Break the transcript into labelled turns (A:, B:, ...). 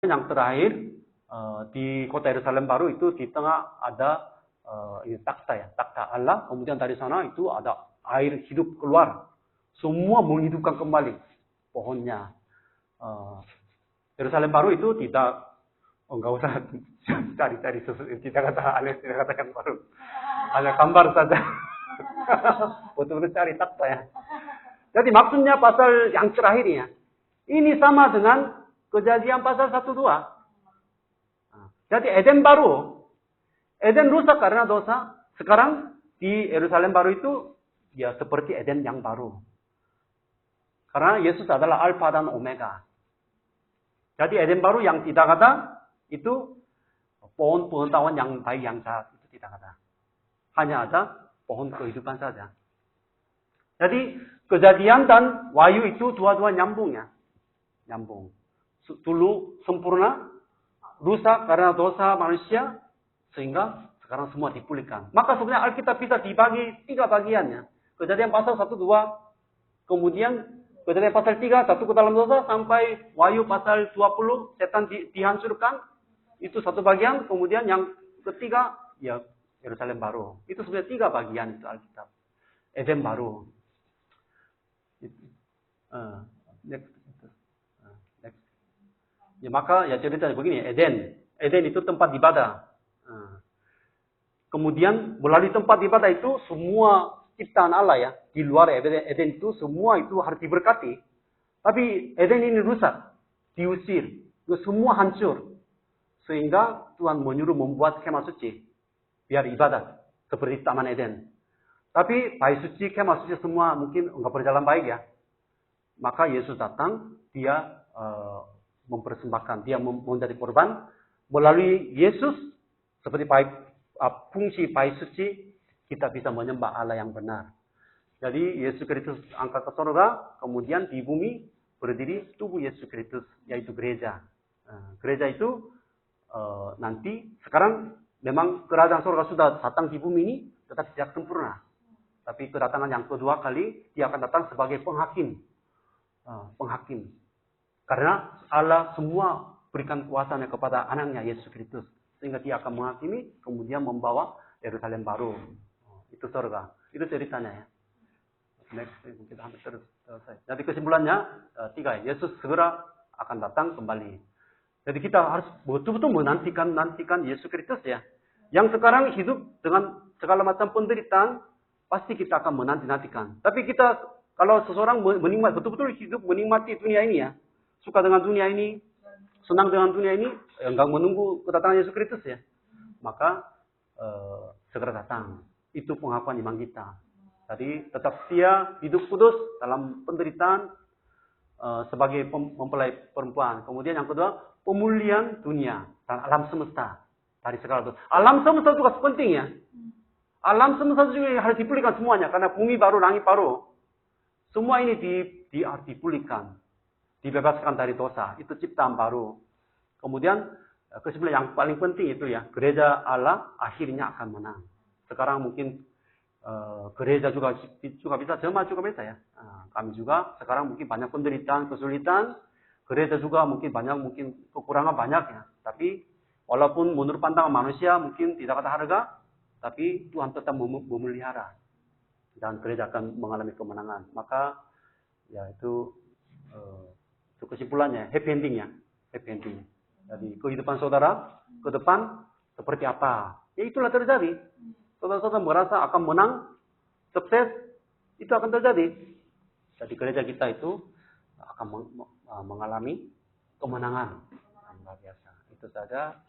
A: yang terakhir di kota Yerusalem baru itu di tengah ada ini takhta Allah. Kemudian dari sana itu ada air hidup keluar. Semua menghidupkan kembali pohonnya. Yerusalem baru itu tidak, enggak usah cari-cari tidak katakan baru. Hanya gambar saja. Betul-betul cari takhta ya. Jadi maksudnya pasal yang terakhir ya. Ini sama dengan Kejadian pasal 1-2. Jadi Eden baru. Eden rusak karena dosa. Sekarang di Yerusalem baru itu ya seperti Eden yang baru. Karena Yesus adalah Alfa dan Omega. Jadi Eden baru yang tidak ada itu pohon pengetahuan yang baik yang jahat itu tidak ada. Hanya ada pohon kehidupan saja. Jadi Kejadian dan Wahyu itu dua-dua nyambung ya. Nyambung. Dulu sempurna, rusak karena dosa manusia, sehingga sekarang semua dipulihkan. Maka sebenarnya Alkitab bisa dibagi 3 bagiannya. Kejadian pasal 1-2, kemudian Kejadian pasal 3, 1 ke dalam dosa, sampai Wahyu pasal 20, setan dihancurkan. Itu satu bagian, kemudian yang ketiga, ya Yerusalem baru. Itu sebenarnya 3 bagian itu Alkitab. Eden baru. Next. Ya maka ya ceritanya begini, Eden itu tempat ibadah. Kemudian melalui tempat ibadah itu semua ciptaan Allah ya, di luar Eden itu semua itu harus diberkati. Tapi Eden ini rusak, diusir, semua hancur. Sehingga Tuhan menyuruh membuat kemah suci biar ibadah seperti Taman Eden. Tapi bait suci, kemah suci semua mungkin enggak berjalan baik ya. Maka Yesus datang, dia mempersembahkan, dia menjadi korban melalui Yesus seperti fungsi bait suci kita bisa menyembah Allah yang benar. Jadi Yesus Kristus angkat ke surga, kemudian di bumi berdiri tubuh Yesus Kristus yaitu gereja. Gereja itu nanti sekarang memang kerajaan surga sudah datang di bumi ini tetapi tidak sempurna. Tapi kedatangan yang kedua kali dia akan datang sebagai penghakim. Karena Allah semua berikan kuasanya kepada anaknya Yesus Kristus. Sehingga dia akan menghakimi, kemudian membawa Yerusalem baru. Itu surga. Itu ceritanya ya. Next, kita hampir selesai. Jadi kesimpulannya, 3. Yesus segera akan datang kembali. Jadi kita harus betul-betul menantikan Yesus Kristus ya. Yang sekarang hidup dengan segala macam penderitaan, pasti kita akan menantikan. Tapi kita, kalau seseorang betul-betul hidup menikmati dunia ini ya, suka dengan dunia ini, senang dengan dunia ini, enggak menunggu kedatangan Yesus Kristus ya. Maka segera datang. Itu pengakuan iman kita. Jadi tetap setia, hidup kudus dalam penderitaan sebagai mempelai perempuan. Kemudian yang kedua, pemulihan dunia dan alam semesta dari segala dosa. Alam semesta juga penting ya. Alam semesta juga harus dipulihkan semuanya karena bumi baru, langit baru. Semua ini dipulihkan. Dibebaskan dari dosa. Itu ciptaan baru. Kemudian, kesimpulan yang paling penting itu ya, gereja Allah akhirnya akan menang. Sekarang mungkin gereja juga bisa, jemaat juga bisa ya. Kami juga sekarang mungkin banyak penderitaan, kesulitan. Gereja juga mungkin kekurangan banyak ya. Tapi, walaupun menurut pandangan manusia mungkin tidak ada harga, tapi Tuhan tetap memelihara. Dan gereja akan mengalami kemenangan. Maka, ya itu kesimpulannya, happy ending ya. Happy ending. Jadi kehidupan saudara ke depan seperti apa? Ya itulah terjadi. Saudara-saudara merasa akan menang, sukses, itu akan terjadi. Jadi gereja kita itu akan mengalami kemenangan. Luar biasa. Itu saja.